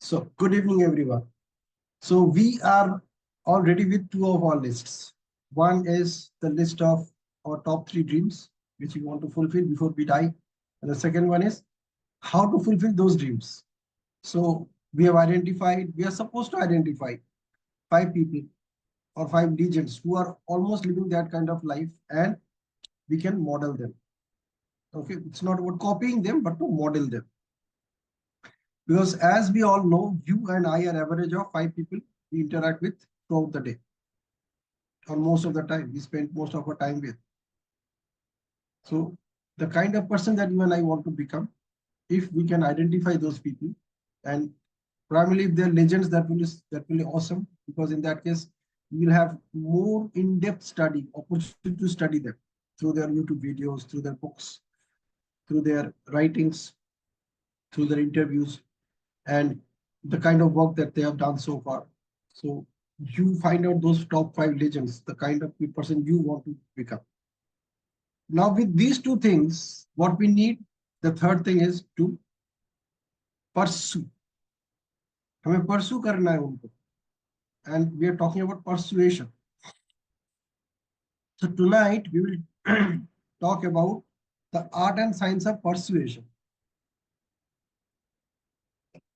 So, good evening, everyone. So, we are already with two of our lists. One is the list of our top three dreams, which we want to fulfill before we die. And the second one is how to fulfill those dreams. So, we are supposed to identify five people or five legends who are almost living that kind of life, and we can model them. Okay, it's not about copying them, but to model them. Because as we all know, you and I are average of five people we interact with throughout the day, or most of the time we spend most of our time with. So the kind of person that you and I want to become, if we can identify those people, and primarily if they're legends, that will be awesome, because in that case we will have more in-depth study opportunity to study them through their YouTube videos, through their books, through their writings, through their interviews, and the kind of work that they have done so far. So you find out those top five legends, the kind of person you want to become. Now, with these two things, what we need, the third thing is to pursue. हमें pursue करना है उनको. And we are talking about persuasion. So tonight we will talk about the art and science of persuasion.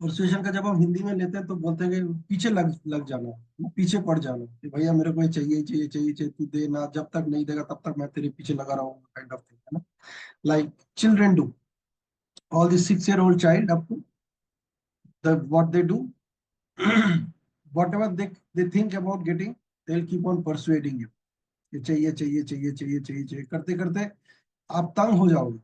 Persuasion का जब हम हिंदी में लेते हैं तो बोलते हैं कि पीछे लग लग जाना, पीछे पड़ जाना कि भैया मेरे को ये चाहिए चाहिए चाहिए चाहिए, तू दे ना, जब तक नहीं देगा तब तक मैं तेरे पीछे लगा रहूंगा, काइंड ऑफ थिंग, है ना. Like children do, all the 6-year-old child up to the what they do, whatever they think about getting, they'll keep on persuading you. ये चाहिए चाहिए चाहिए चाहिए चाहिए चाहिए करते करते आप तंग हो जाओगे,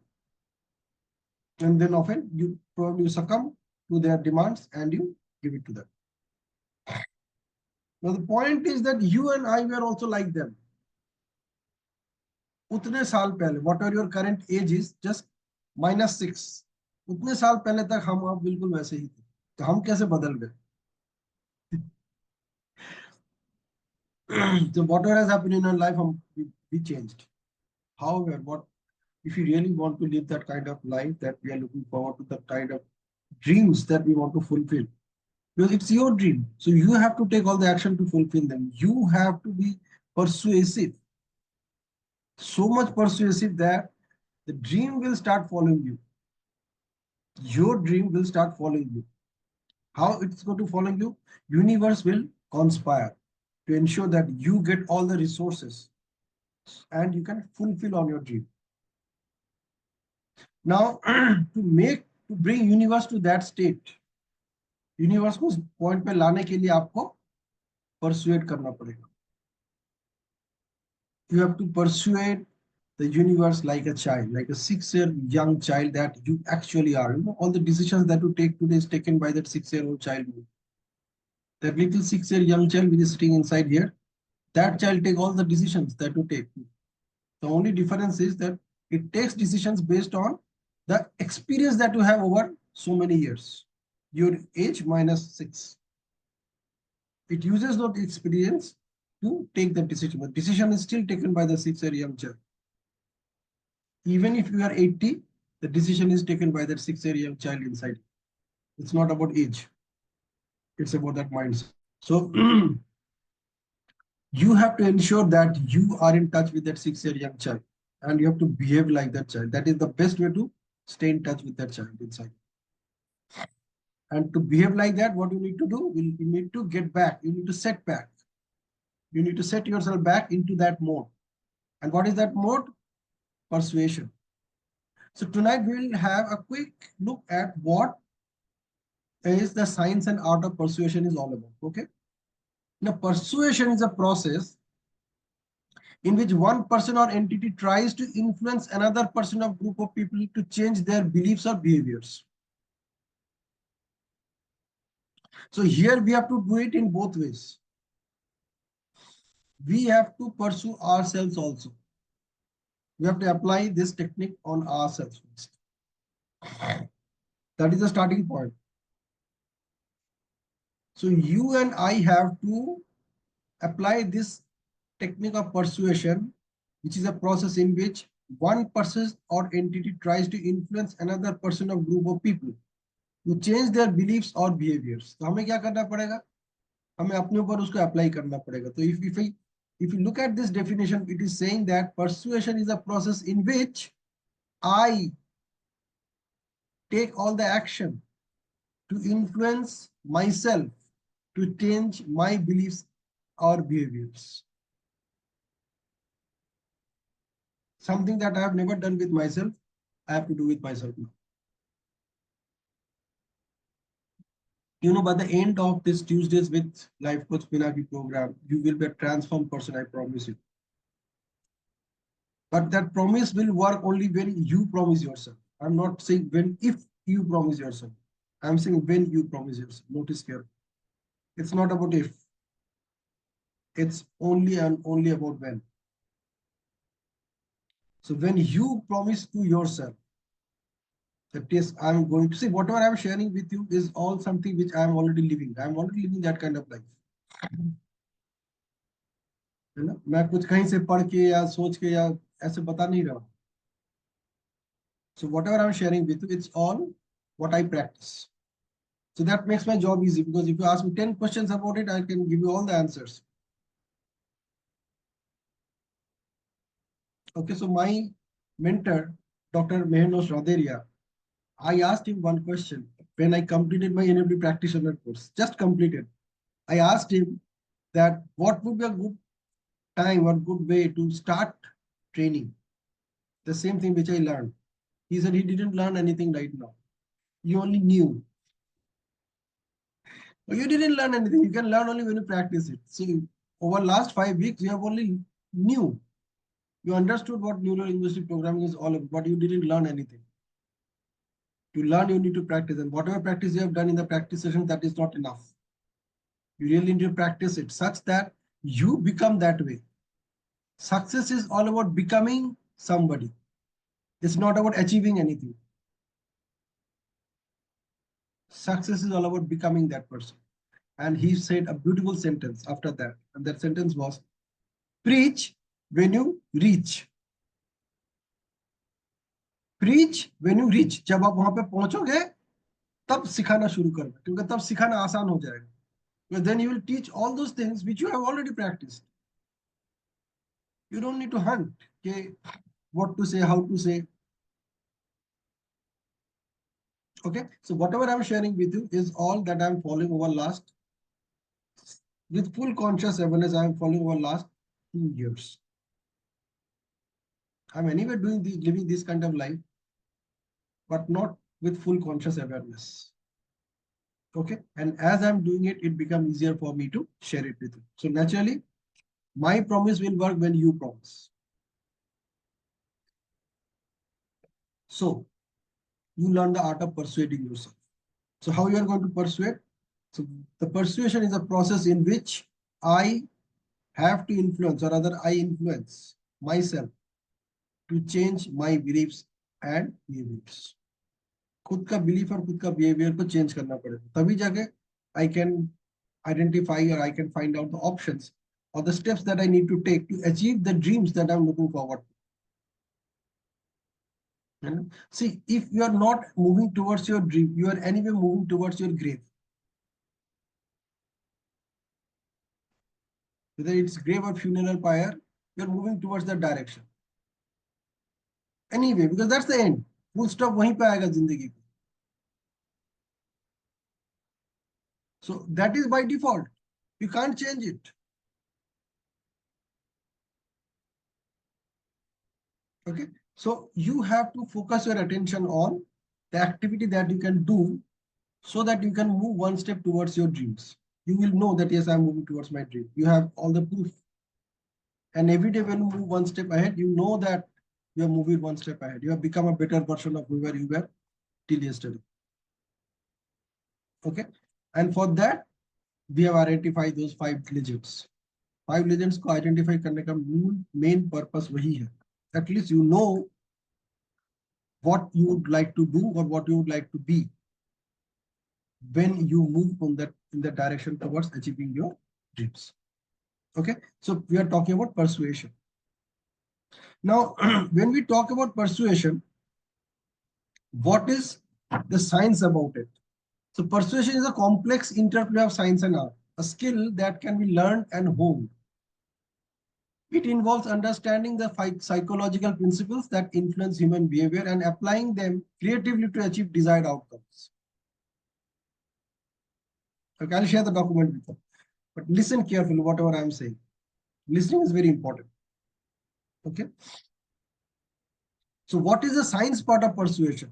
and then often you probably succumb to their demands and you give it to them. Now the point is that you and I were also like them. उतने साल पहले, whatever your current age is, just -6, उतने साल पहले तक हम आप बिल्कुल वैसे ही थे. तो हम कैसे बदल गए? So whatever has happened in our life, we changed. However, what if you really want to live that kind of life that we are looking forward to, the kind of dreams that we want to fulfill? Because it's your dream, so you have to take all the action to fulfill them. You have to be persuasive, so much persuasive that the dream will start following you. Your dream will start following you. How it's going to follow you? Universe will conspire to ensure that you get all the resources and you can fulfill on your dream. Now, to bring universe to that state, universe को point पे लाने के लिए आपको persuade करना पड़ेगा. You have to persuade the universe like a child, like a 6-year young child that you actually are. You know, all the decisions that you take today is taken by that 6-year-old child. That little 6-year young child which is sitting inside here, that child take all the decisions that you take. The only difference is that it takes decisions based on the experience that you have over so many years. Your age -6. It uses that experience to take the decision. The decision is still taken by the 6-year young child. Even if you are 80, the decision is taken by that 6-year young child inside. It's not about age. It's about that mindset. So you have to ensure that you are in touch with that 6-year young child, and you have to behave like that child. That is the best way to stay in touch with that child inside. And to behave like that, what you need to do, you need to get back. You need to set back. You need to set yourself back into that mode. And what is that mode? Persuasion. So tonight we will have a quick look at what is the science and art of persuasion is all about. Okay. Now, persuasion is a process in which one person or entity tries to influence another person or group of people to change their beliefs or behaviors. So here we have to do it in both ways. We have to pursue ourselves also. We have to apply this technique on ourselves first. That is the starting point. So you and I have to apply this technique of persuasion, which is a process in which one person or entity tries to influence another person or group of people to change their beliefs or behaviors. तो हमें क्या करना पड़ेगा, हमें अपने ऊपर उसको apply करना पड़ेगा. तो if you look at this definition, it is saying that persuasion is a process in which I take all the action to influence myself to change my beliefs or behaviors. Something that I have never done with myself, I have to do with myself now. You know, by the end of this Tuesdays with Life Coach Pinaki program, you will be a transformed person, I promise you. But that promise will work only when you promise yourself. I'm not saying when, if you promise yourself. I'm saying when you promise yourself. Notice here. It's not about if. It's only and only about when. So when you promise to yourself that yes, I'm going to see whatever I'm sharing with you is all something which I'm already living. I'm already living that kind of life. है ना, मैं कुछ कहीं से पढ़ के या सोच के या ऐसे बता नहीं रहा. So whatever I'm sharing with you, it's all what I practice. So that makes my job easy, because if you ask me 10 questions about it, I can give you all the answers. Okay, so my mentor, Dr. Mehenos Raderia, I asked him one question when I completed my NLP practitioner course, just completed. I asked him that what would be a good time or good way to start training, the same thing which I learned. He said he didn't learn anything right now. You only knew. But you didn't learn anything. You can learn only when you practice it. See, over last 5 weeks, you have only knew. You understood what neuro-linguistic programming is all about, but you didn't learn anything. To learn, you need to practice. And whatever practice you have done in the practice session, that is not enough. You really need to practice it such that you become that way. Success is all about becoming somebody. It's not about achieving anything. Success is all about becoming that person. And he said a beautiful sentence after that. And that sentence was, preach when you reach. Preach when you reach. जब आप वहां पे पहुंचोगे तब सिखाना शुरू करना, क्योंकि तब सिखाना आसान हो जाएगा. Because then you will teach all those things which you have already practiced. You don't need to hunt okay, what to say, how to say. Okay, so whatever I'm sharing with you is all that I'm following over last, with full conscious awareness, I'm following over last 2 years. I'm anyway doing this, living this kind of life, but not with full conscious awareness. Okay, and as I'm doing it, it becomes easier for me to share it with you. So naturally, my promise will work when you promise. So you learn the art of persuading yourself. So how you are going to persuade? So the persuasion is a process in which I have to influence, or rather I influence myself to change my beliefs and behaviors. खुद का belief और खुद का behavior को change करना पड़ेगा, तभी जाके I can identify or I can find out the options or the steps that I need to take to achieve the dreams that I'm looking forward to. See, if you are not moving towards your dream, you are anyway moving towards your grave. Whether it's grave or funeral pyre, you're moving towards that direction. Anyway, because that's the end. Full stop वहीं पे आएगा जिंदगी पे. So that is by default. You can't change it. Okay. So you have to focus your attention on the activity that you can do so that you can move one step towards your dreams. You will know that yes, I'm moving towards my dream. You have all the proof. And every day when you move one step ahead, you know that you are moving one step ahead. You have become a better version of whoever you were till yesterday. Okay. And for that, we have identified those 5 legends. 5 legends को identify करने का main purpose वही है. At least you know what you would like to do or what you would like to be when you move on that in the direction towards achieving your dreams. Okay, so we are talking about persuasion. Now, when we talk about persuasion, what is the science about it? So persuasion is a complex interplay of science and art, a skill that can be learned and honed. It involves understanding the psychological principles that influence human behavior and applying them creatively to achieve desired outcomes. Okay, I'll share the document with you. But listen carefully, whatever I'm saying. Listening is very important. Okay. So what is the science part of persuasion?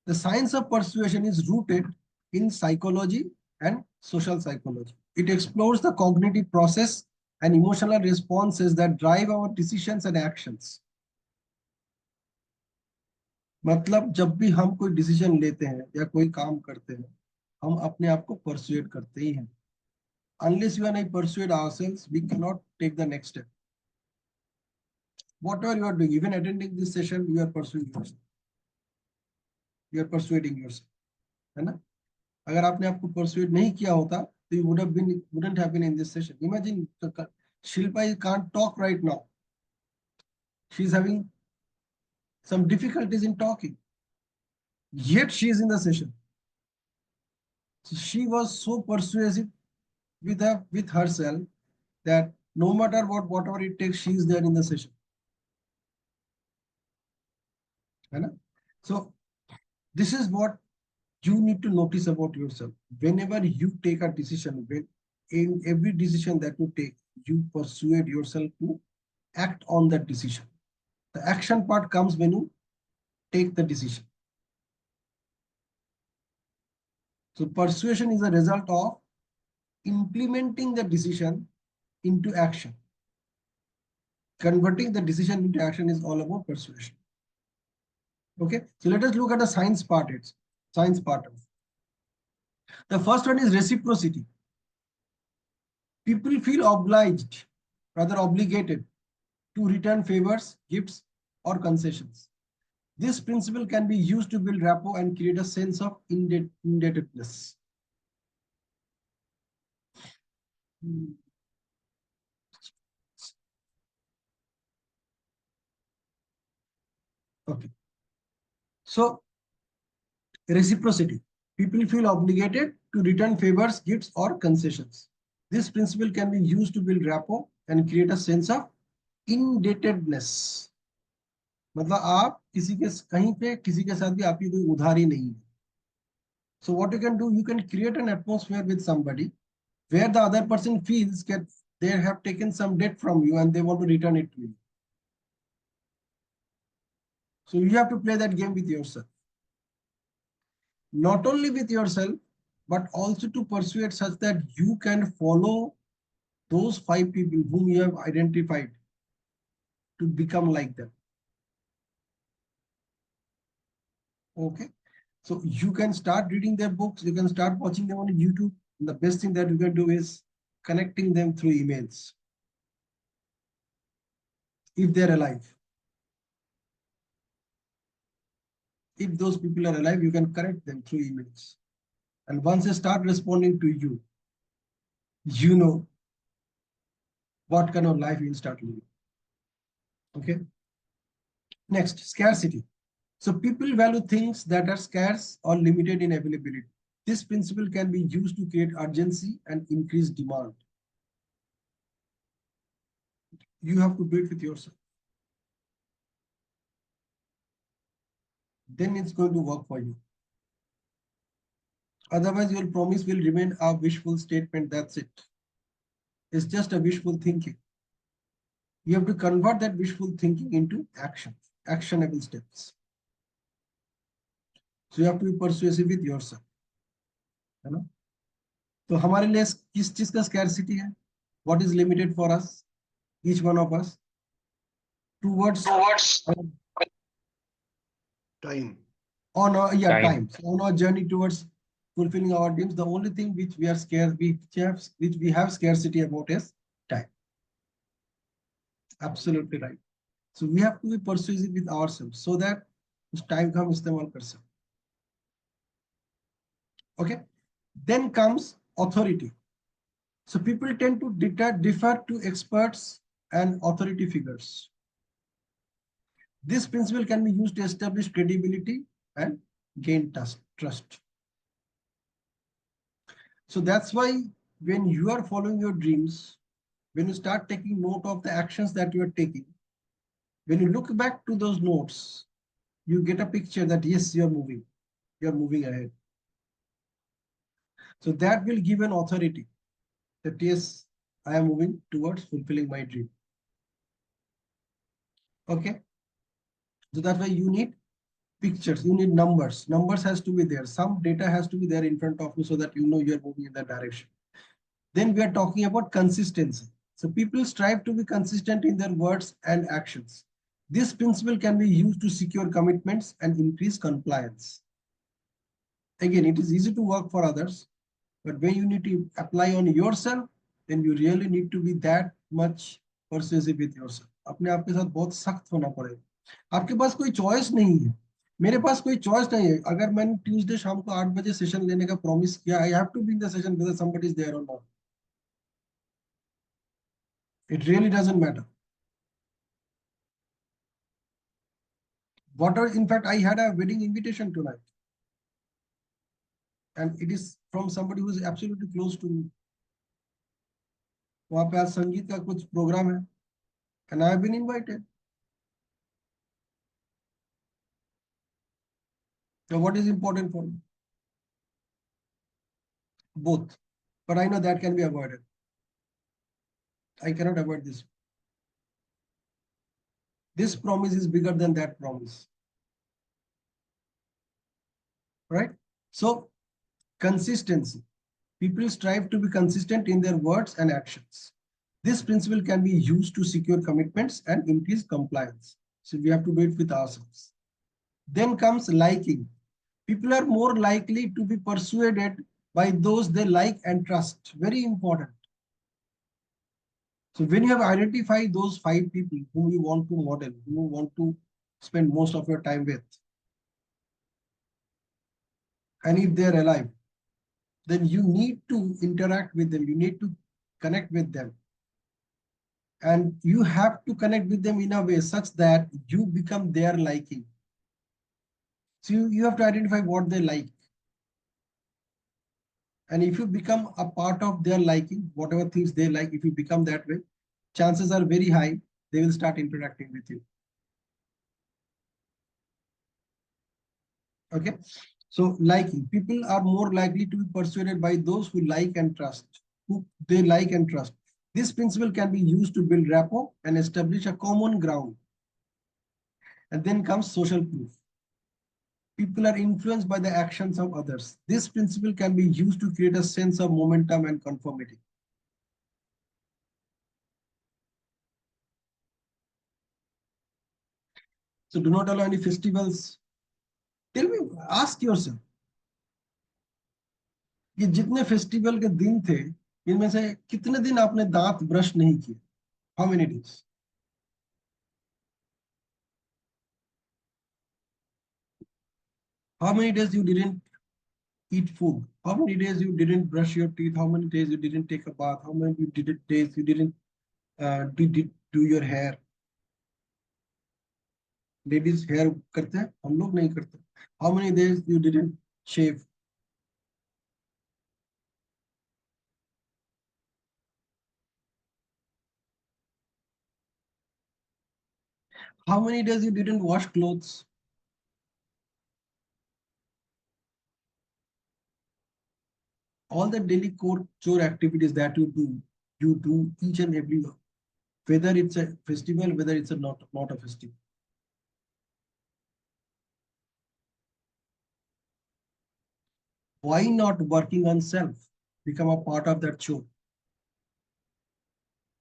The science of persuasion is rooted in psychology and social psychology. It explores the cognitive process and emotional responses that drive our decisions and actions. मतलब जब भी हम कोई decision लेते हैं या कोई काम करते हैं, हम अपने आप को परसुएट करते ही हैं. Unless you and I persuade ourselves, we cannot take the next step. Whatever you are doing, even attending this session, you are persuading yourself. You are persuading yourself. है ना? अगर आपने आपको persuade नहीं किया होता, तो you wouldn't have been in this session. Imagine Shilpa can't talk right now. She's having some difficulties in talking. Yet she is in the session. So she was so persuasive with herself that no matter whatever it takes, she is there in the session. Right? So this is what you need to notice about yourself. Whenever you take a decision, in every decision that you take, you persuade yourself to act on that decision. The action part comes when you take the decision. So persuasion is a result of implementing the decision into action. Converting the decision into action is all about persuasion. Okay, so let us look at the science part. Science part of the first one is reciprocity. People feel obliged, rather obligated, to return favors, gifts, or concessions. This principle can be used to build rapport and create a sense of indebtedness. Okay. So, reciprocity. People feel obligated to return favors, gifts, or concessions. This principle can be used to build rapport and create a sense of indebtedness. मतलब आप किसी के कहीं पे किसी के साथ भी आपकी कोई उधारी नहीं है. So what you can do, you can create an atmosphere with somebody where the other person feels that they have taken some debt from you and they want to return it to you. So you have to play that game with yourself. Not only with yourself, but also to persuade such that you can follow those 5 people whom you have identified to become like them. Okay. So you can start reading their books. You can start watching them on YouTube. And the best thing that you can do is connecting them through emails. If they're alive. If those people are alive, you can connect them through emails. And once they start responding to you, you know what kind of life you'll start living. Okay. Next, scarcity. So people value things that are scarce or limited in availability. This principle can be used to create urgency and increase demand. You have to do it with yourself. Then it's going to work for you. Otherwise, your promise will remain a wishful statement. That's it. It's just a wishful thinking. You have to convert that wishful thinking into action, actionable steps. So you have to be persuasive with yourself. है ना? तो हमारे लिए किस चीज का scarcity है? What is limited for us? Each one of us towards time. Time. So on our journey towards fulfilling our dreams, the only thing which we are scared, which we have scarcity about is time. Absolutely right. So we have to be persuasive with ourselves so that time comes इस्तेमाल कर सकते. Okay. Then comes authority. So people tend to defer to experts and authority figures. This principle can be used to establish credibility and gain trust. So that's why when you are following your dreams, when you start taking note of the actions that you are taking, when you look back to those notes, you get a picture that yes, you are moving ahead. So that will give an authority that yes, I am moving towards fulfilling my dream. Okay. So that's why you need pictures, you need numbers. Numbers has to be there. Some data has to be there in front of you so that you know you're moving in that direction. Then we are talking about consistency. So people strive to be consistent in their words and actions. This principle can be used to secure commitments and increase compliance. Again, it is easy to work for others, but when you need to apply on yourself, then you really need to be that much persuasive with yourself. अपने आप के साथ बहुत सख्त होना पड़ेगा. आपके पास कोई चॉइस नहीं है. मेरे पास कोई चॉइस नहीं है. अगर मैंने ट्यूसडे शाम को 8 बजे सेशन लेने का प्रॉमिस किया, I have to be in the session whether somebody is there or not. It really doesn't matter. Whatever, in fact, I had a wedding invitation tonight, and it is from somebody who is absolutely close to me. वहाँ पे आज संगीत का कुछ programme है, and I have been invited. Now, what is important for me? Both. But I know that can be avoided. I cannot avoid this. This promise is bigger than that promise. Right? So, consistency. People strive to be consistent in their words and actions. This principle can be used to secure commitments and increase compliance. So, we have to do it with ourselves. Then comes liking. People are more likely to be persuaded by those they like and trust. Very important. So when you have identified those 5 people whom you want to model, whom you want to spend most of your time with, and if they're alive, then you need to interact with them, you need to connect with them. And you have to connect with them in a way such that you become their liking. So you have to identify what they like. And if you become a part of their liking, whatever things they like, if you become that way, chances are very high they will start interacting with you. Okay. So liking, people are more likely to be persuaded by those who like and trust, who they like and trust. This principle can be used to build rapport and establish a common ground. And then comes social proof. People are influenced by the actions of others. This principle can be used to create a sense of momentum and conformity. So do not allow any festivals. Tell me, ask yourself, ये जितने festival के दिन थे, इनमें से कितने दिन आपने दांत ब्रश नहीं किए? How many days? How many days you didn't eat food? How many days you didn't brush your teeth? How many days you didn't take a bath? How many days you didn't do your hair? Ladies hair करते हैं, हम लोग नहीं करते. How many days you didn't shave? How many days you didn't wash clothes? All the daily chore activities that you do each and every year, whether it's a festival, whether it's a not a festival. Why not working on self become a part of that chore?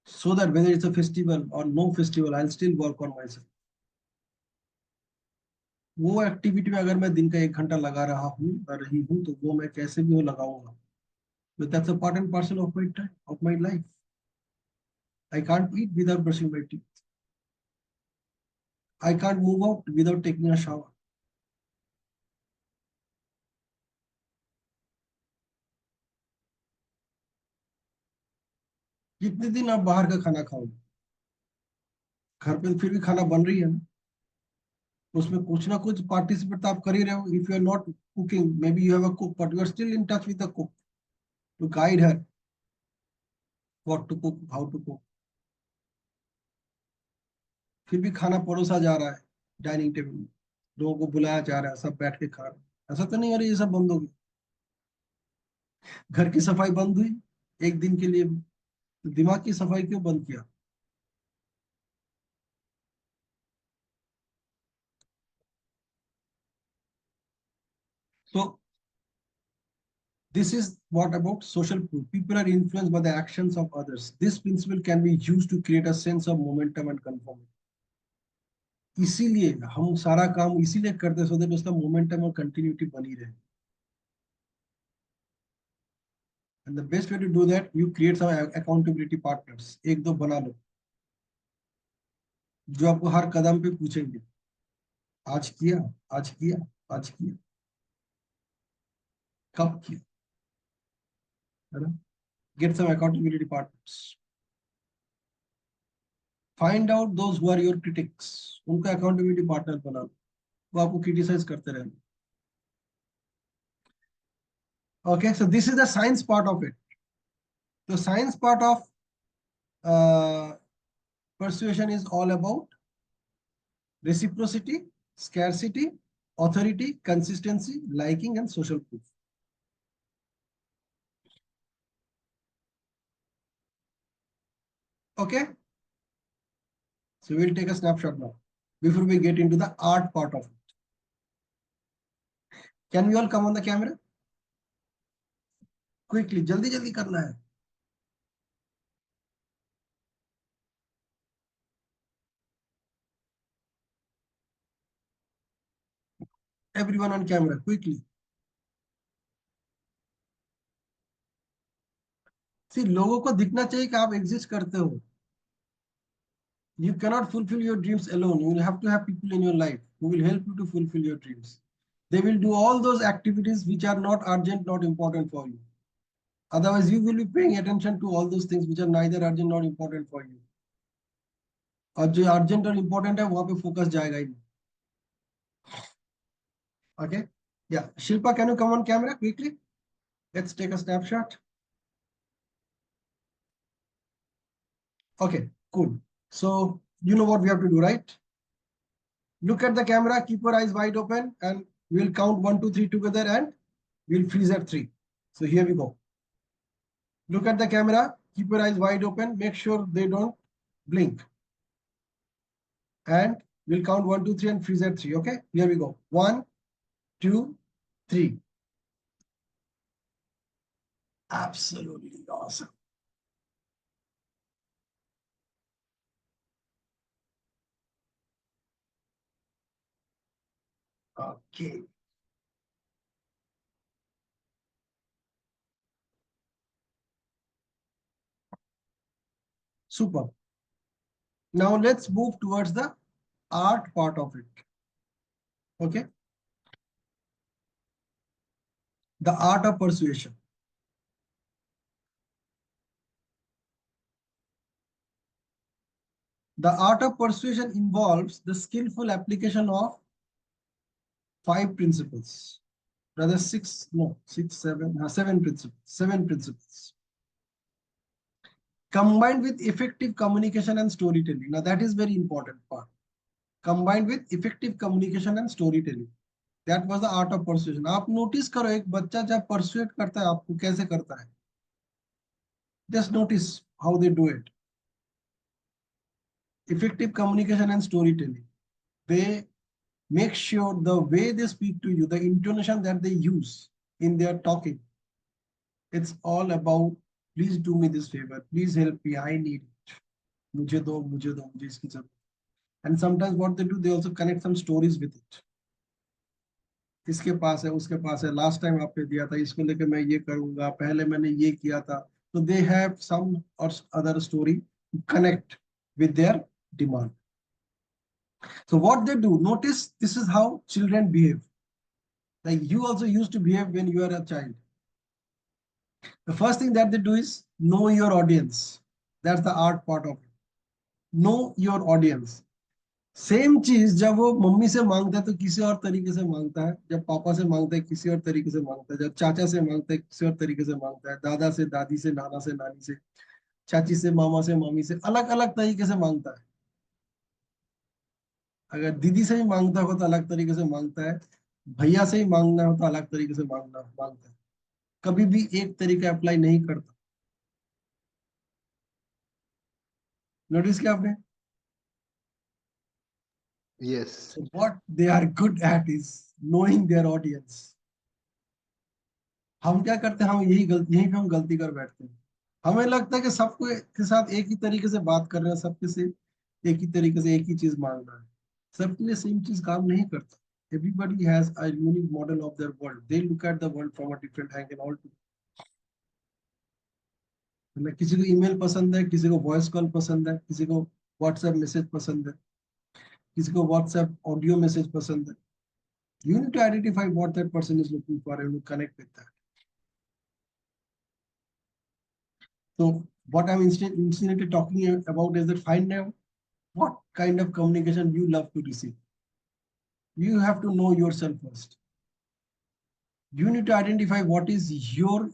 So that whether it's a festival or no festival, I'll still work on myself. वो activity में अगर मैं दिन का 1 घंटा लगा रहा हूँ रही हूँ तो वो मैं कैसे भी वो लगाऊंगा. But that's a part and parcel of my time, of my life. I can't eat without brushing my teeth. I can't move out without taking a shower. कितने दिन आप बाहर का खाना खाओगे? घर पे फिर भी खाना बन रही है ना, उसमें कुछ ना कुछ पार्टिसिपेट तो आप कर ही रहे हो. If you are not cooking, maybe you have a cook, but you are still in touch with the cook. to guide her what to cook, how to cook. फिर भी खाना परोसा जा रहा है डाइनिंग टेबल में, लोगों को बुलाया जा रहा है, सब बैठ के खा रहे हैं। ऐसा तो नहीं अरे ये सब बंद हो गया, घर की सफाई बंद हुई एक दिन के लिए, तो दिमाग की सफाई क्यों बंद किया? So this is what about social proof. People are influenced by the actions of others. This principle can be used to create a sense of momentum and conformity. इसीलिए हम सारा काम इसीलिए करते हैं, so that उसका मोमेंटम और continuity बनी रहे। And the best way to do that, you create some accountability partners. एक दो बना लो जो आपको हर कदम पे पूछेंगे, आज किया, आज किया, आज किया, कब किया, है ना? Get some accountability partners. Find out those who are your critics. उनका accountability partner बना लो, वो आपको criticize करते रहेंगे। Okay, so this is the science part of it. The science part of uh, persuasion is all about reciprocity, scarcity, authority, consistency, liking, and social proof. Okay, so we'll take a snapshot now before we get into the art part of it. Can we all come on the camera? Quickly, jaldi jaldi karna hai. Everyone on camera, quickly. See, लोगों को दिखना चाहिए कि आप exist करते हो. You cannot fulfill your dreams alone. You will have to have people in your life who will help you to fulfill your dreams. They will do all those activities which are not urgent, not important for you. Otherwise, you will be paying attention to all those things which are neither urgent nor important for you. और जो urgent और important है वहां पे focus जाएगा ही नहीं. Okay? Yeah. Shilpa, can you come on camera quickly? Let's take a snapshot. Okay, cool. So you know what we have to do, right? Look at the camera, keep your eyes wide open, and we'll count 1, 2, 3 together, and we'll freeze at 3. So here we go. Look at the camera, keep your eyes wide open, make sure they don't blink. And we'll count 1, 2, 3 and freeze at 3. Okay, here we go. 1, 2, 3. Absolutely awesome. Okay. Super. Now let's move towards the art part of it. Okay. The art of persuasion. The art of persuasion involves the skillful application of 5 principles. Rather 6, no, 6, 7, 7 principles. 7 principles. Combined with effective communication and storytelling. Now that is very important part. Combined with effective communication and storytelling. That was the art of persuasion. आप notice करो एक बच्चा जब persuade करता है आपको कैसे करता है. Just notice how they do it. Effective communication and storytelling. They make sure the way they speak to you, the intonation that they use in their talking, it's all about please do me this favor, please help me, I need it. मुझे दो, मुझे इसकी जरूरत. And sometimes what they do, they also connect some stories with it. इसके पास है, उसके पास है, last time आपने दिया था, इसको लेके मैं ये करूंगा, पहले मैंने ये किया था. So they have some or other story to connect with their demand. So what they do, notice this is how children behave. Like you also used to behave when you are a child. The first thing that they do is know your audience. That's the art part of it. Know your audience. Same चीज जब वो mummy से मांगता है तो किसी और तरीके से मांगता है, जब पापा से मांगता है किसी और तरीके से मांगता है, जब चाचा से मांगता है किसी और तरीके से मांगता है, दादा से, दादी से, नाना से, नानी से, चाची से, मामा से, मामी से, अलग अलग तरीके से मांगता है। अगर दीदी से ही मांगता हो तो अलग तरीके से मांगता है, भैया से ही मांगना हो तो अलग तरीके से मांगता है। कभी भी एक तरीका अप्लाई नहीं करता। नोटिस किया आपने? Yes. So what they are good at is knowing their audience. हम क्या करते हैं, हम यहीं पे हम गलती कर बैठते हैं। हमें लगता है कि सबको के साथ एक ही तरीके से बात कर रहे हैं, सबके से एक ही तरीके से एक ही चीज मांग रहा है। सबके लिए सेम चीज काम नहीं करता। Everybody has a unique model of their world. They look at the world from a different angle altogether. मतलब किसी को ईमेल पसंद है, किसी को वॉइस कॉल पसंद है, किसी को व्हाट्सएप मैसेज पसंद है, किसी को व्हाट्सएप ऑडियो मैसेज पसंद है। You need to identify what that person is looking for and connect with that. So what I'm instinctively talking about is that find out what kind of communication you love to receive. You have to know yourself first. You need to identify what is your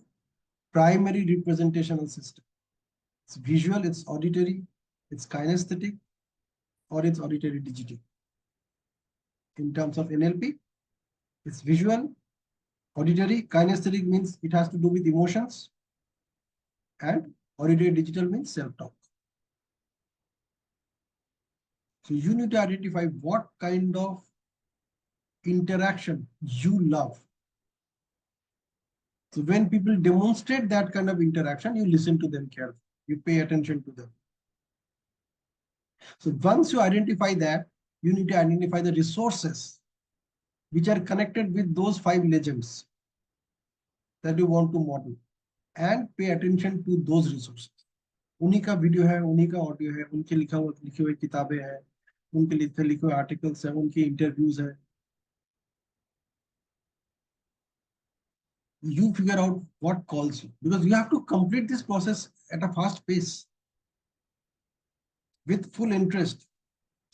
primary representational system. It's visual, it's auditory, it's kinesthetic, or it's auditory digital. In terms of NLP, it's visual, auditory, kinesthetic means it has to do with emotions, and auditory digital means self-talk. So you need to identify what kind of interaction you love. So when people demonstrate that kind of interaction, you listen to them carefully. You pay attention to them. So once you identify that, you need to identify the resources which are connected with those 5 legends that you want to model and pay attention to those resources. उन्हीं का video है, उन्हीं का audio है, उनके लिखे हुए किताबें हैं, उनके लिखे हुए आर्टिकल्स हैं, उनके इंटरव्यूज हैं। You figure out what calls you because you have to complete this process at a fast pace with full interest.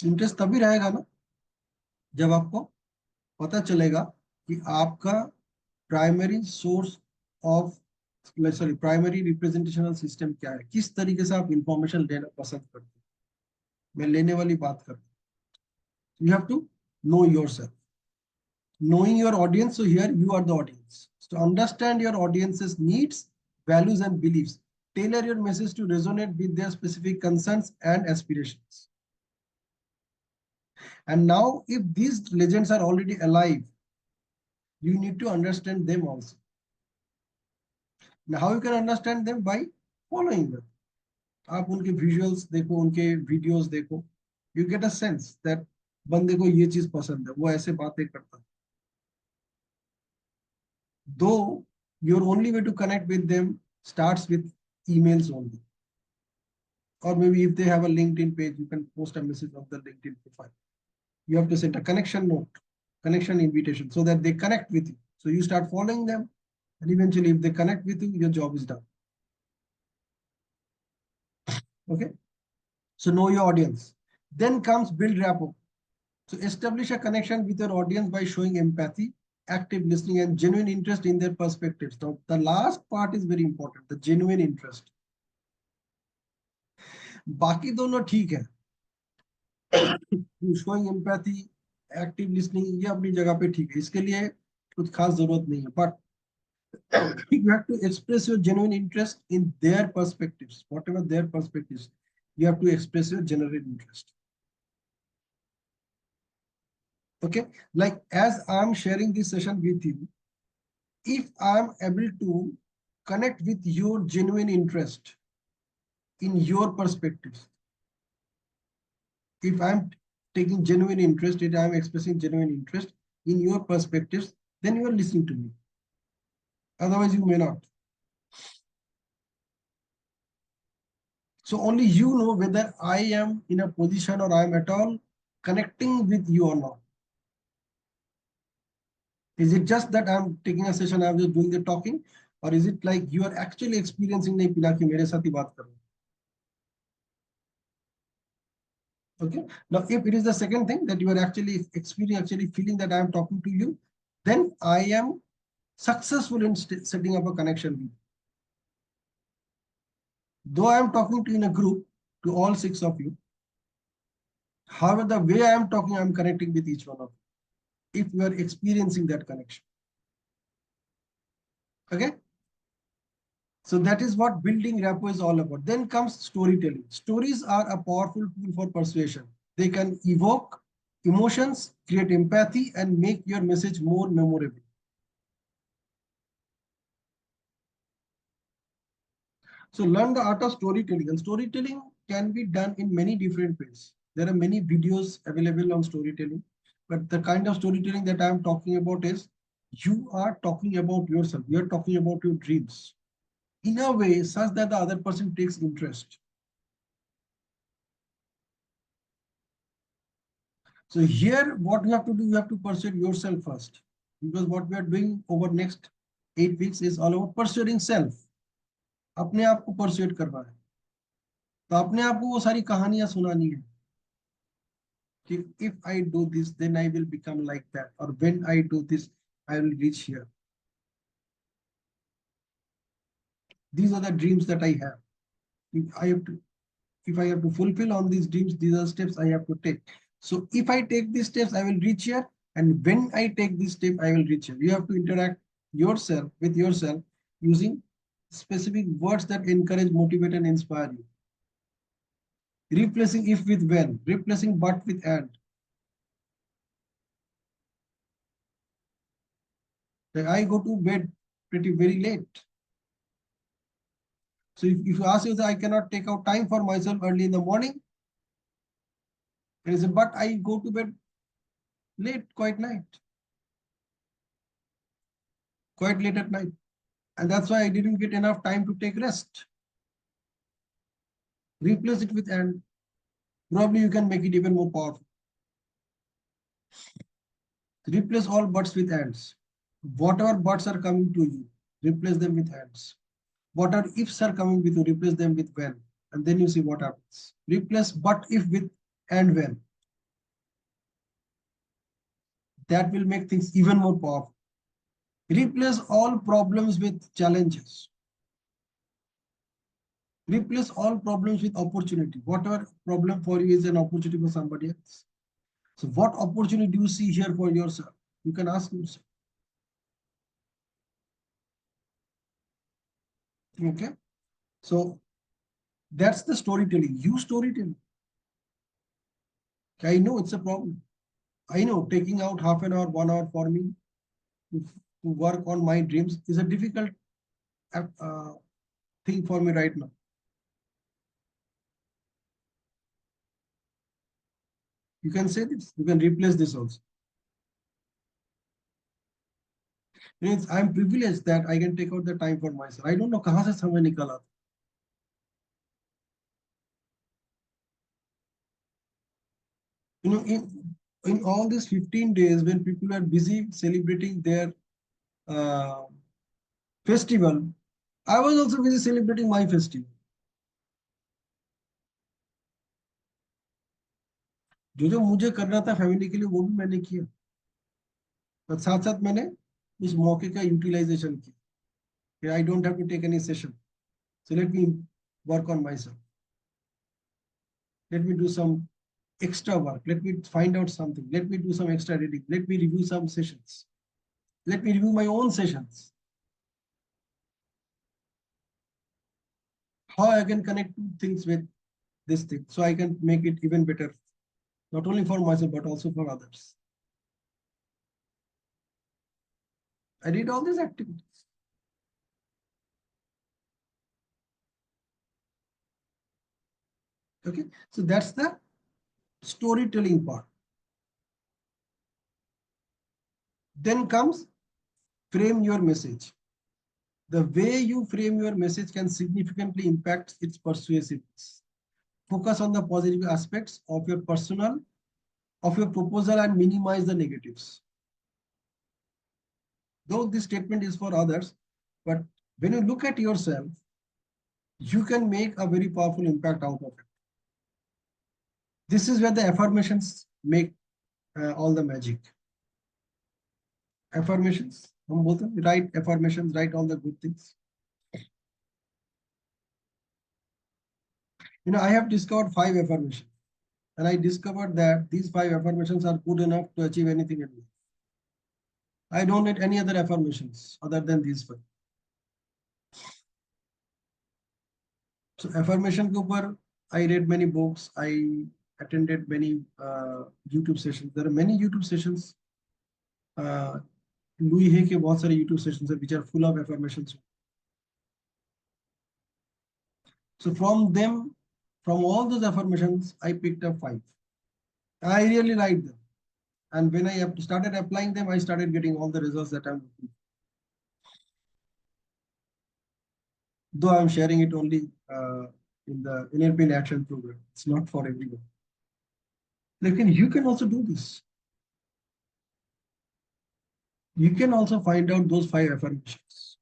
Interest तभी रहेगा ना जब आपको पता चलेगा कि आपका primary source of sorry primary representational system क्या है, किस तरीके से आप इंफॉर्मेशन लेना पसंद करते हैं। मैं लेने वाली बात करता हूँ। You have to know yourself, knowing your audience. So here you are the audience. So understand your audience's needs, values, and beliefs. Tailor your message to resonate with their specific concerns and aspirations. And now, if these legends are already alive, you need to understand them also. Now, how you can understand them? By following them. आप उनके visuals देखो, उनके videos देखो. You get a sense that बंदे को ये चीज पसंद है, वो ऐसे बातें करता है. Though your only way to connect with them starts with emails only. Or maybe if they have a LinkedIn page, you can post a message of the LinkedIn profile. You have to send a connection note, connection invitation so that they connect with you. So you start following them, and eventually, if they connect with you, your job is done. Okay. So know your audience. Then comes build rapport. So establish a connection with your audience by showing empathy, active listening, and genuine interest in their perspectives. Now, the last part is very important, the genuine interest. बाकी दोनों ठीक है, showing empathy, active listening, ये अपनी जगह पे ठीक है, इसके लिए कुछ खास जरूरत नहीं है, but you have to express your genuine interest in their perspectives, whatever their perspectives, you have to express your genuine interest. Okay, like as I'm sharing this session with you, if I'm able to connect with your genuine interest in your perspectives, if I'm taking genuine interest, if I'm expressing genuine interest in your perspectives, then you are listening to me. Otherwise, you may not. So only you know whether I am in a position or I am at all connecting with you or not. Is it just that I'm taking a session, I'm just doing the talking, or is it like you are actually experiencing नहीं Pinaki मेरे साथ ही बात कर रहे हो? Okay. Now, if it is the second thing that you are actually experiencing, actually feeling that I am talking to you, then I am successful in setting up a connection with you. Though I am talking to in a group to all six of you, however, the way I am talking, I am connecting with each one of you. If you are experiencing that connection. Okay. So that is what building rapport is all about. Then comes storytelling. Stories are a powerful tool for persuasion. They can evoke emotions, create empathy, and make your message more memorable. So learn the art of storytelling. And storytelling can be done in many different ways. There are many videos available on storytelling. But the kind of storytelling that I am talking about is you are talking about yourself. You are talking about your dreams in a way such that the other person takes interest. So here, what you have to do, you have to persuade yourself first, because what we are doing over next 8 weeks is all about persuading self. अपने आप को persuade करना है, तो अपने आप को वो सारी कहानियां सुनानी है कि if I do this, then I will become like that, or when I do this, I will reach here. These are the dreams that I have. I have to if I have to fulfill on these dreams, these are steps I have to take. So if I take these steps, I will reach here. And when I take this step, I will reach here. You have to interact yourself with yourself using specific words that encourage, motivate, and inspire you. Replacing if with when, replacing but with and. Like I go to bed pretty very late. So if you ask yourself, I cannot take out time for myself early in the morning, there is a but I go to bed late, quite late at night. And that's why I didn't get enough time to take rest. Replace it with and. Probably you can make it even more powerful. Replace all buts with ands. Whatever buts are coming to you, replace them with ands. Whatever ifs are coming with you, replace them with when. And then you see what happens. Replace but if with and when. That will make things even more powerful. Replace all problems with challenges. Replace all problems with opportunity. Whatever problem for you is an opportunity for somebody else. So what opportunity do you see here for yourself? You can ask yourself. Okay. So that's the storytelling. Use storytelling. I know it's a problem. I know taking out half an hour, 1 hour for me to work on my dreams is a difficult uh, thing for me right now. You can say this. You can replace this also. I'm privileged that I can take out the time for myself. I don't know कहाँ से समय निकला. In all these 15 days when people are busy celebrating their uh, festival, I was also busy celebrating my festival. जो मुझे करना था family के लिए वो भी मैंने किया, पर साथ साथ मैंने उस मौके का यूटिलाइजेशन किया. I don't have to take any session, so let me work on myself. Let me do some extra work. Let me find out something. Let me do some extra reading. Let me review some sessions. Let me review my own sessions. How I can connect things with this thing so I can make it even better, not only for myself, but also for others. I did all these activities. Okay, so that's the storytelling part. Then comes frame your message. The way you frame your message can significantly impact its persuasiveness. Focus on the positive aspects of your proposal and minimize the negatives. Though this statement is for others, but when you look at yourself, you can make a very powerful impact out of it. This is where the affirmations make all the magic. Affirmations, हम बोलते हैं, write affirmations, write all the good things. You know, I have discovered 5 affirmations, and I discovered that these 5 affirmations are good enough to achieve anything in life. I don't need any other affirmations other than these 5. So affirmation के ऊपर I read many books, I attended many YouTube sessions. There are many YouTube sessions. Louis है के बहुत सारे YouTube sessions which are full of affirmations. So from them, from all those affirmations, I picked up 5. I really liked them. And when I started applying them, I started getting all the results that I'm looking for. Though I'm sharing it only in the NLP action program. It's not for everyone. Like, you can also do this. You can also find out those 5 affirmations.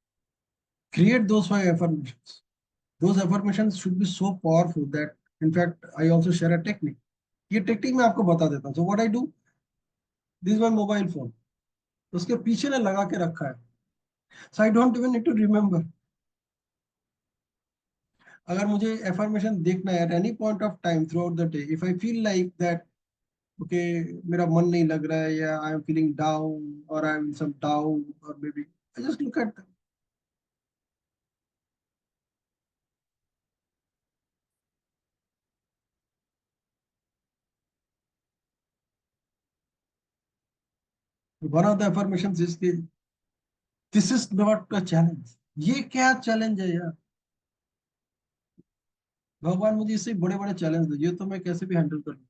Create those 5 affirmations. Those affirmations should be so powerful that, in fact, I also share a technique. ये technique मैं आपको बता देता हूँ. So what I do, this is my mobile phone. उसके पीछे ने लगा के रखा है. So I don't even need to remember. अगर मुझे affirmation देखना है at any point of time throughout the day, if I feel like that, okay, मेरा मन नहीं लग रहा है, या I am feeling down, or I am some doubt, or maybe I just look at them. One of the affirmations is कि this is not a challenge. ये क्या challenge है यार? भगवान मुझे इससे बड़े बड़े चैलेंज दो, ये तो मैं कैसे भी हैंडल कर लूं.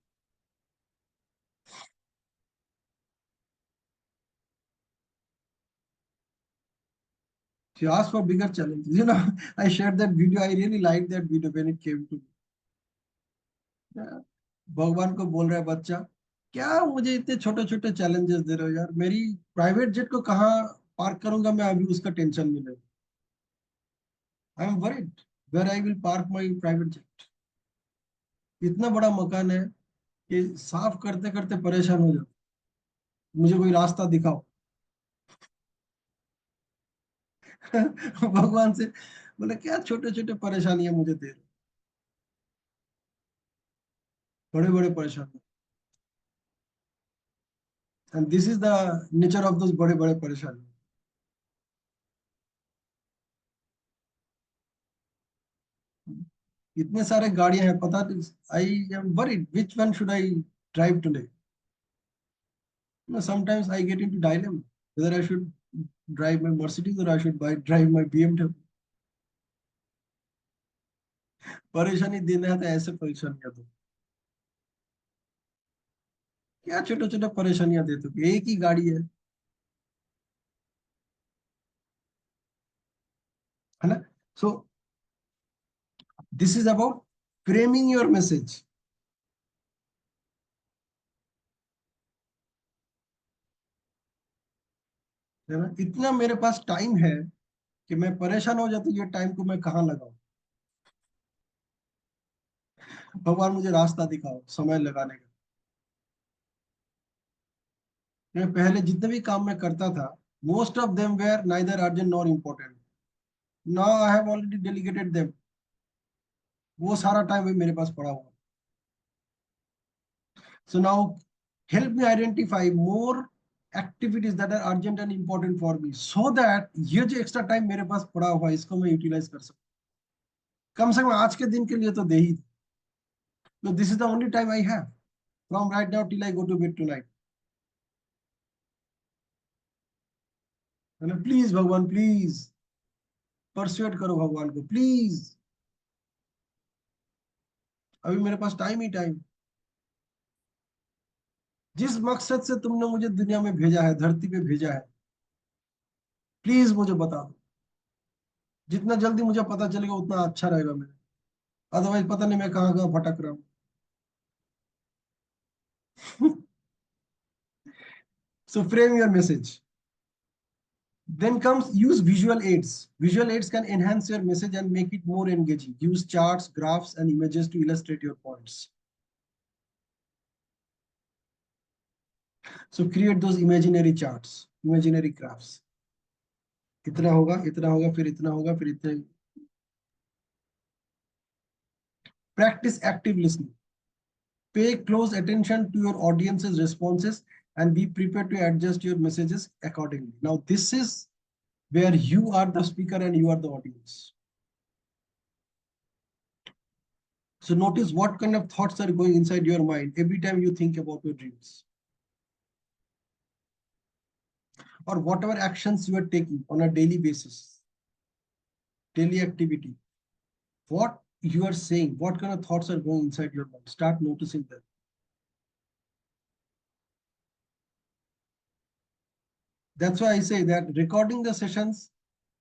She asked for bigger challenges. You know, I shared that video. I really liked that video when it came to me. Yeah. भगवान को बोल रहा है बच्चा, क्या मुझे इतने छोटे छोटे चैलेंजेस दे रहे हो यार? मेरी प्राइवेट जेट को कहाँ पार्क करूंगा मैं, अभी उसका टेंशन में नहीं. I am worried where I will park my private jet. इतना बड़ा मकान है कि साफ करते करते परेशान हो जाओ. मुझे कोई रास्ता दिखाओ. भगवान से बोले क्या छोटे छोटे परेशानियां मुझे दे रहे हो? बड़े बड़े परेशानी. And this is the nature of those बड़े बड़े परेशानी. इतने सारे गाड़ियां हैं, पता नहीं. I am worried which one should I drive today. Sometimes I get into dilemma whether I should drive my Mercedes or I should drive my BMW. परेशानी देना है तो ऐसे परेशानियां दो. क्या छोटे छोटे परेशानियां देते हो? एक ही गाड़ी है ना. So this is about framing your message. है ना, इतना मेरे पास टाइम है कि मैं परेशान हो जाता हूँ, ये टाइम को मैं कहाँ लगाऊं. भगवान मुझे रास्ता दिखाओ समय लगाने का. मैं पहले जितने भी काम मैं करता था, most of them were neither urgent nor important. Now I have already delegated them. वो सारा टाइम भी मेरे पास पड़ा हुआ. So now help me identify more activities that are urgent and important for me, so that ये जो extra time मेरे पास पड़ा हुआ है इसको मैं utilize कर सकूं. कम से कम आज के दिन के लिए तो दे ही. So this is the only time I have from right now till I go to bed tonight. है ना, प्लीज भगवान प्लीज परसुएट करो भगवान को प्लीज. अभी मेरे पास टाइम ही टाइम. जिस मकसद से तुमने मुझे दुनिया में भेजा है, धरती पे भेजा है, प्लीज मुझे बता दो. जितना जल्दी मुझे पता चलेगा उतना अच्छा रहेगा मेरे. अदरवाइज पता नहीं मैं कहाँ कहाँ भटक रहा हूँ. So frame your message. Then comes use visual aids. Visual aids can enhance your message and make it more engaging. Use charts, graphs, and images to illustrate your points. So create those imaginary charts, imaginary graphs. इतना होगा, इतना होगा, फिर इतना होगा, फिर इतना. Practice active listening. Pay close attention to your audience's responses and be prepared to adjust your messages accordingly. Now, this is where you are the speaker and you are the audience. So notice what kind of thoughts are going inside your mind every time you think about your dreams. Or whatever actions you are taking on a daily basis, daily activity. What you are saying, what kind of thoughts are going inside your mind. Start noticing them. That's why I say that recording the sessions,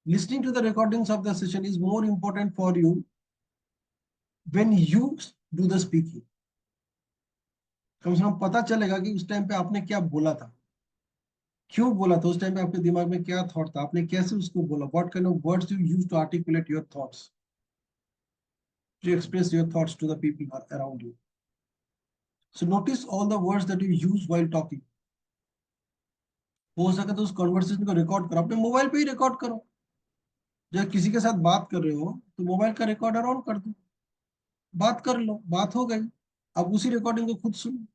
listening to the recordings of the session is more important for you when you do the speaking. कम से कम पता चलेगा कि उस time पे आपने क्या बोला था, क्यों बोला था, उस टाइम पे आपके दिमाग में क्या थॉट था, आपने कैसे उसको बोला, what kind of words you use to articulate your thoughts, to express your thoughts to the people around you. So notice all the words that you use while talking. हो सके तो उस कन्वर्सेशन को रिकॉर्ड करो, अपने mobile पे ही record करो. जब किसी के साथ बात कर रहे हो तो मोबाइल का रिकॉर्डर ऑन कर दो, बात कर लो, बात हो गई, अब उसी रिकॉर्डिंग को खुद सुनो.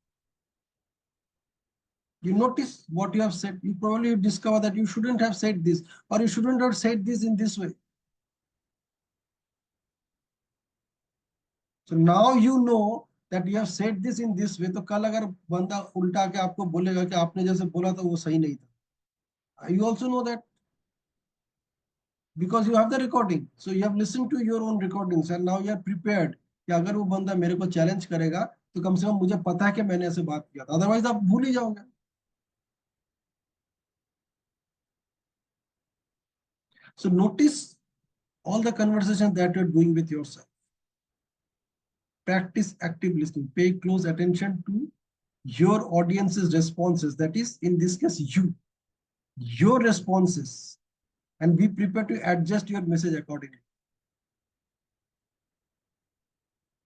You notice what you have said. You probably discover that you shouldn't have said this, or you shouldn't have said this in this way. So now you know that you have said this in this way. तो कल अगर बंदा उल्टा के आपको बोलेगा कि आपने जैसे बोला था वो सही नहीं था, you also know that because you have the recording. So you have listened to your own recordings and now you are prepared कि अगर वो बंदा मेरे को चैलेंज करेगा तो कम से कम मुझे पता है कि मैंने ऐसे बात किया था, अदरवाइज आप भूल ही जाओगे. So notice all the conversations that you're doing with yourself. Practice active listening. Pay close attention to your audience's responses. That is, in this case, your responses, and be prepared to adjust your message accordingly.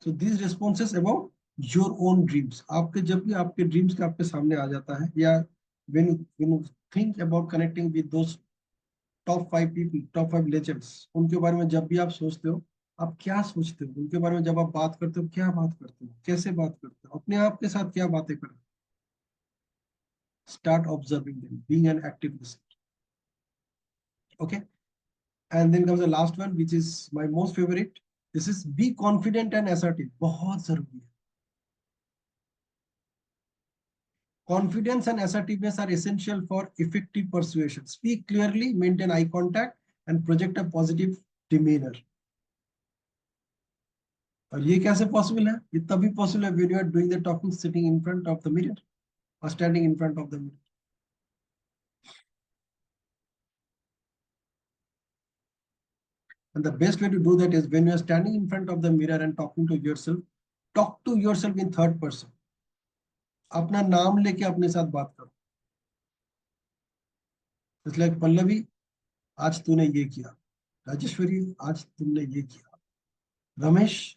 So these responses about your own dreams. आपके जब भी आपके dreams के आपके सामने आ जाता है, या when you think about connecting with those top 5 people, top 5 legends, उनके बारे में जब भी आप सोचते हो, आप क्या सोचते हो उनके बारे में, जब आप बात करते हो क्या बात करते हो, कैसे बात करते हो, अपने आप के साथ क्या बातें करते हो. Start observing them, being an active listener. Okay, and then comes the last one, which is my most favorite. This is be confident and assertive. बहुत जरूरी है. Confidence and assertiveness are essential for effective persuasion. Speak clearly, maintain eye contact, and project a positive demeanor. और ये कैसे possible है? ये तभी possible है when you are doing the talking sitting in front of the mirror or standing in front of the mirror. And the best way to do that is when you are standing in front of the mirror and talking to yourself, talk to yourself in third person. अपना नाम लेके अपने साथ बात करो. It's like Pallavi, आज तूने ये किया. राजेश्वरी, आज तुमने ये किया. Ramesh,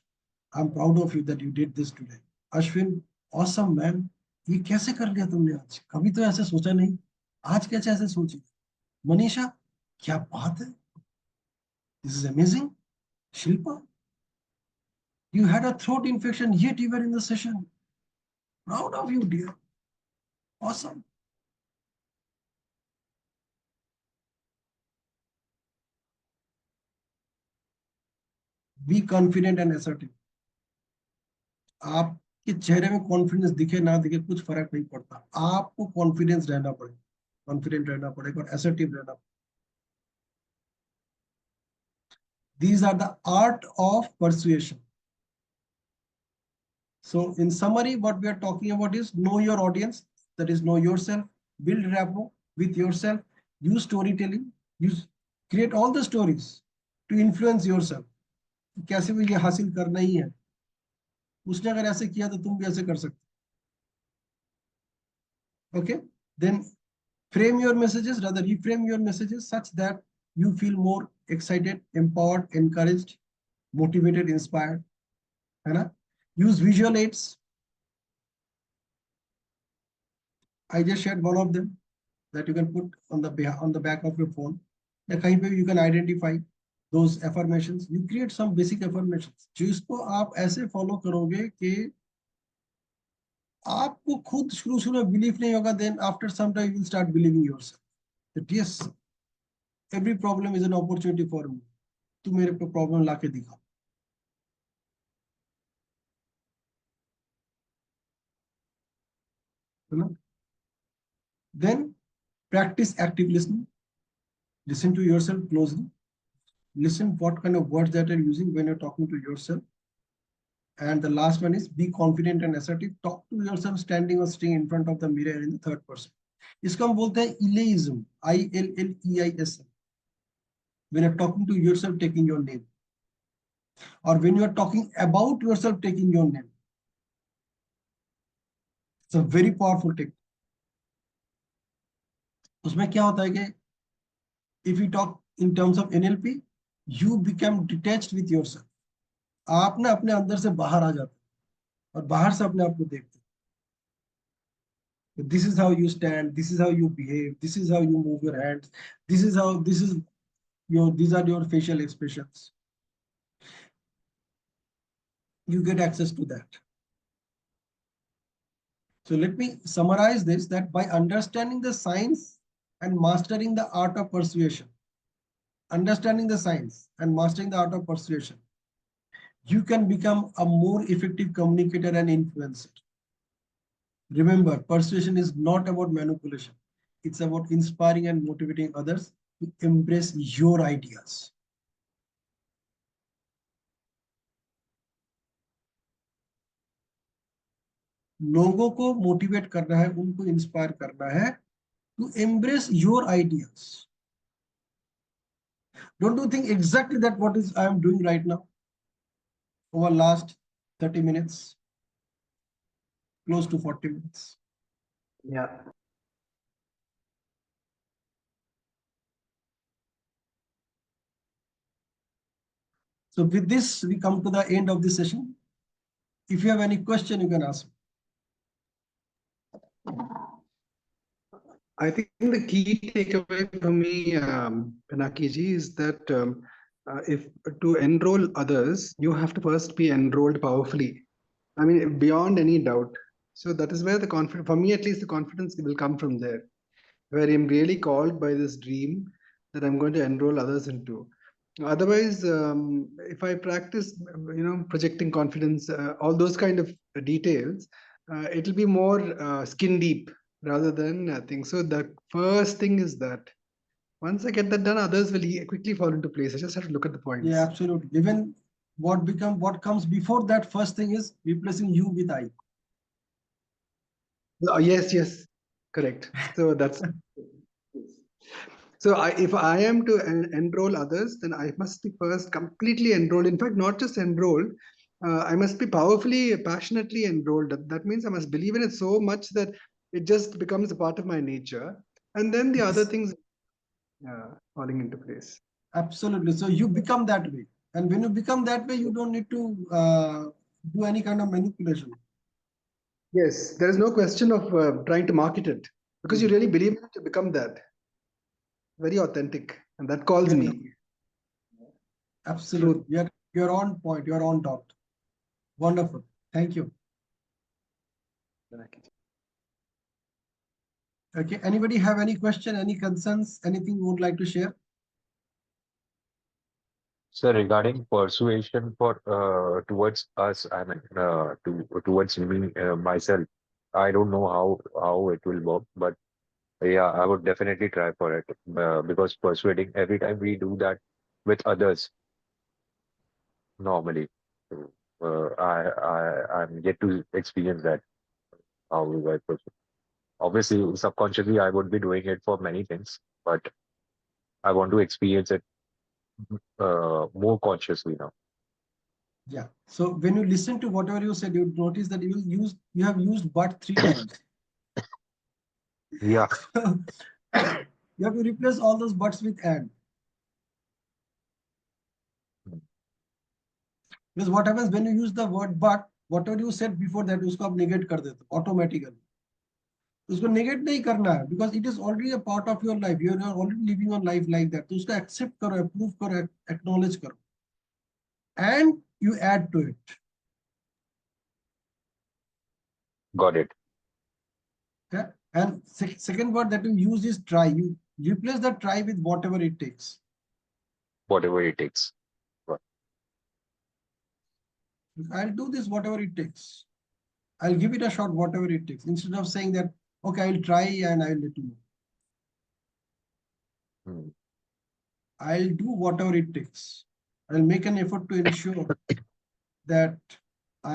I'm proud of you that you did this today. Ashwin, awesome man. ये कैसे कर लिया तुमने आज? कभी तो ऐसे सोचा नहीं. आज कैसे ऐसे सोची? मनीषा, क्या बात है? This is amazing. Shilpa, you had a throat infection yet you were in the session. Proud of you, dear. Awesome. Be confident and assertive. आपके चेहरे में कॉन्फिडेंस दिखे ना दिखे कुछ फर्क नहीं पड़ता, आपको कॉन्फिडेंस रहना पड़ेगा, कॉन्फिडेंट रहना पड़ेगा और assertive रहना. These are the art of persuasion. So in summary, what we are talking about is know your audience, that is know yourself, build rapport with yourself, use storytelling, use create all the stories to influence yourself. कैसे भी ये हासिल करना ही है, उसने अगर ऐसे किया तो तुम भी ऐसे कर सकते. Okay, then frame your messages, rather reframe your messages such that you feel more excited, empowered, encouraged, motivated, inspired. है ना? Use visual aids. I just shared one of them that you can put on the back of your phone. या कहीं पे you can identify those affirmations. You create some basic affirmations जिसको आप ऐसे follow करोगे कि आपको खुद शुरू में बिलीव नहीं होगा, then after some time you will start believing yourself that yes, every problem is an opportunity for me. तू मेरे को प्रॉब्लम ला के दिखा, है ना? Then practice active listening. Listen to yourself closely. Listen what kind of words that are using when you're talking to yourself. And the last one is be confident and assertive. Talk to yourself standing or sitting in front of the mirror in the third person. इसको हम बोलते हैं इलेइज्म, ILLEISM. When you're talking to yourself taking your name, or when you're talking about yourself taking your name, it's a very powerful technique. उसमें क्या होता है कि if you talk in terms of NLP, you become detached with yourself. आप ना अपने अंदर से बाहर आ जाते हैं और बाहर से अपने आप को देखते हैं. This is how you stand, this is how you behave, this is how you move your hands, this is your, these are your facial expressions. You get access to that. So let me summarize this, that by understanding the science and mastering the art of persuasion, understanding the science and mastering the art of persuasion, you can become a more effective communicator and influencer. Remember, persuasion is not about manipulation. It's about inspiring and motivating others to embrace your ideas. लोगों को motivate करना है, उनको inspire करना है to embrace your ideas. Don't you think exactly that what is I am doing right now over last 30 minutes, close to 40 minutes? Yeah. So with this, we come to the end of this session. If you have any question, you can ask. I think the key takeaway for me, Pinaki ji, is that if to enroll others, you have to first be enrolled powerfully. I mean, beyond any doubt. So that is where the confidence, for me at least, the confidence will come from there, where I'm really called by this dream that I'm going to enroll others into. Otherwise, if I practice, projecting confidence, all those kind of details, it'll be more skin deep rather than things. So the first thing is that once I get that done, others will quickly fall into place. I just have to look at the points. Yeah, absolutely. Even what comes before that first thing is replacing you with I. Yes, correct. So that's so if I am to enroll others, then I must be first completely enrolled. In fact, not just enrolled, I must be powerfully, passionately enrolled. That means I must believe in it so much that it just becomes a part of my nature. And then the other things falling into place. Absolutely. So you become that way. And when you become that way, you don't need to do any kind of manipulation. Yes, there is no question of trying to market it because you really believe in it to become that. Very authentic. And that calls me. Absolutely. You're on point. You're on dot. Wonderful. Thank you. Okay. Anybody have any question, any concerns, anything you would like to share? So regarding persuasion for towards us, I mean towards me myself, I don't know how it will work, but yeah, I would definitely try for it because persuading every time we do that with others normally. So, I'm yet to experience that how we were persuade. Obviously, subconsciously, I would be doing it for many things, but I want to experience it more consciously now. Yeah. So when you listen to whatever you said, you notice that you have used but 3 times. Yeah. You have to replace all those buts with and. Because what happens when you use the word but, whatever you said before that, usko aap negate kar dete automatically. उसको negate नहीं करना है, because it is already a part of your life, you are already living on life like that, तो उसको accept करो, approve करो, acknowledge करो, and you add to it. Got it. Okay? And second word that you use is try. You replace the try with whatever it takes. Whatever it takes. I'll do this whatever it takes. I'll give it a shot whatever it takes. Instead of saying that, okay, I'll try and I'll let you know. Hmm. I'll do whatever it takes. I'll make an effort to ensure that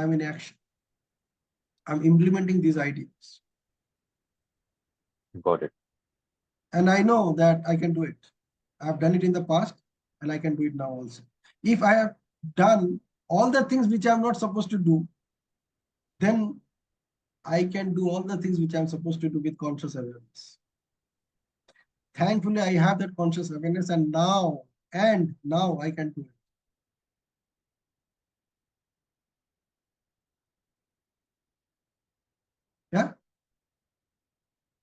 I'm in action. I'm implementing these ideas. Got it. And I know that I can do it. I've done it in the past and I can do it now also. If I have done all the things which I'm not supposed to do, then I can do all the things which I'm supposed to do with conscious awareness. Thankfully, I have that conscious awareness, and now I can do it. Yeah.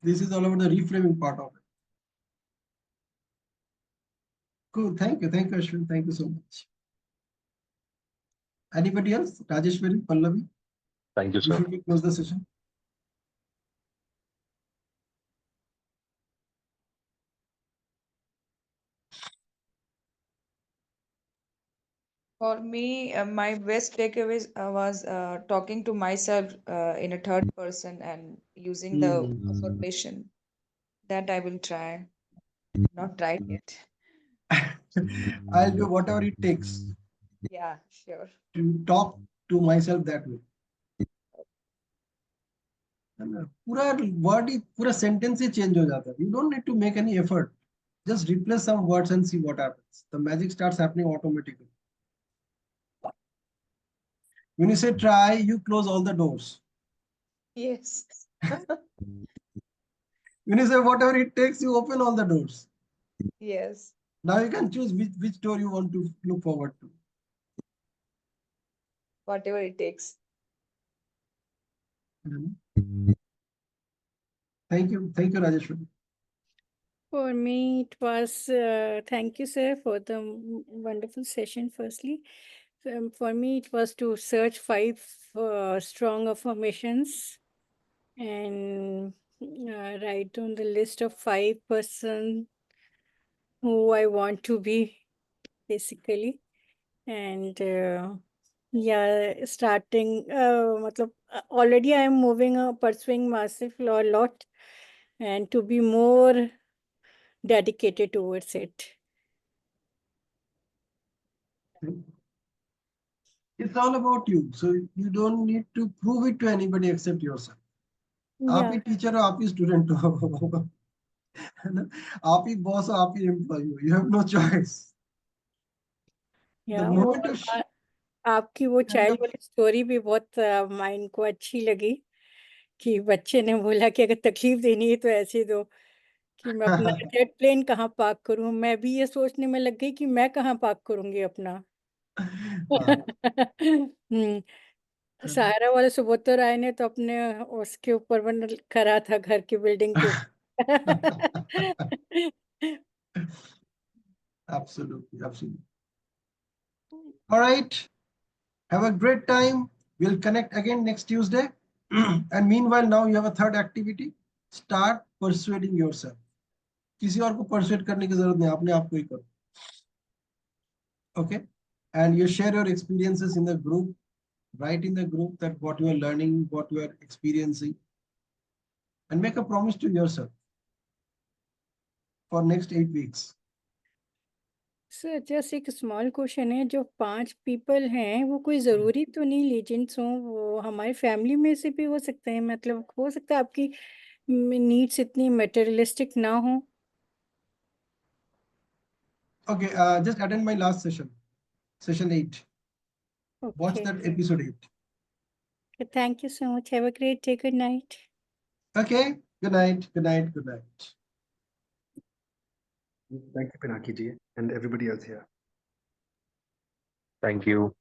This is all about the reframing part of it. Cool. Thank you. Thank you, Ashwin. Thank you so much. Anybody else? Rajeshwari, Pallavi, Thank you, sir. before we close the session. For me, my best takeaway was talking to myself in a third person and using the affirmation. That I will try. Not tried yet. I'll do whatever it takes Yeah, sure. to talk to myself that way. पूरा word ही पूरा sentence ही change हो जाता है. You don't need to make any effort. Just replace some words and see what happens. The magic starts happening automatically. When you say try, you close all the doors. Yes. When you say whatever it takes, you open all the doors. Yes. Now you can choose which door you want to look forward to. Whatever it takes. Thank you, Rajeshwari. For me, it was thank you, sir, for the wonderful session. Firstly, for me, it was to search 5 strong affirmations and write on the list of 5 person who I want to be, basically. And yeah, starting, already I am moving, pursuing myself a lot, and to be more dedicated towards it. It's all about you. So you don't need to prove it to anybody except yourself. आप Yeah. ही teacher हो, आप ही student हो, है ना? आप ही boss हो, आप ही employ हो. You have no choice. The Yeah, moment you आपकी वो stand चाइल्ड up, वाली स्टोरी भी बहुत माइंड को अच्छी लगी, कि बच्चे ने बोला कि अगर तकलीफ देनी है तो ऐसे दो, कि मैं अपना जेट प्लेन कहाँ पार्क करूँ. मैं भी ये सोचने में लग गई कि मैं कहाँ पार्क करूंगी अपना. सहारा वाले सुब्रत राय ने तो अपने उसके ऊपर बन करा था, घर की बिल्डिंग के ऊपर. absolutely. All right. Have a great time. We'll connect again next Tuesday. And meanwhile, now you have a third activity. Start persuading yourself. किसी और को persuade करने की जरूरत नहीं, अपने आप को ही करो. Okay. And you share your experiences in the group. Write in the group that what you are learning, what you are experiencing, and make a promise to yourself for next 8 weeks. Sir just एक small question है, जो 5 people हैं वो कोई ज़रूरी तो नहीं legends हों, वो हमारी फैमिली में से भी हो सकते हैं, मतलब हो सकता है आपकी नीड्स इतनी मटेरियलिस्टिक ना हो. Okay, just attend my last session 8. Watch Okay. that episode 8. Thank you so much. Have a great day. Good night. Okay, good night. Thank you, Pinaki ji, and everybody else here. Thank you.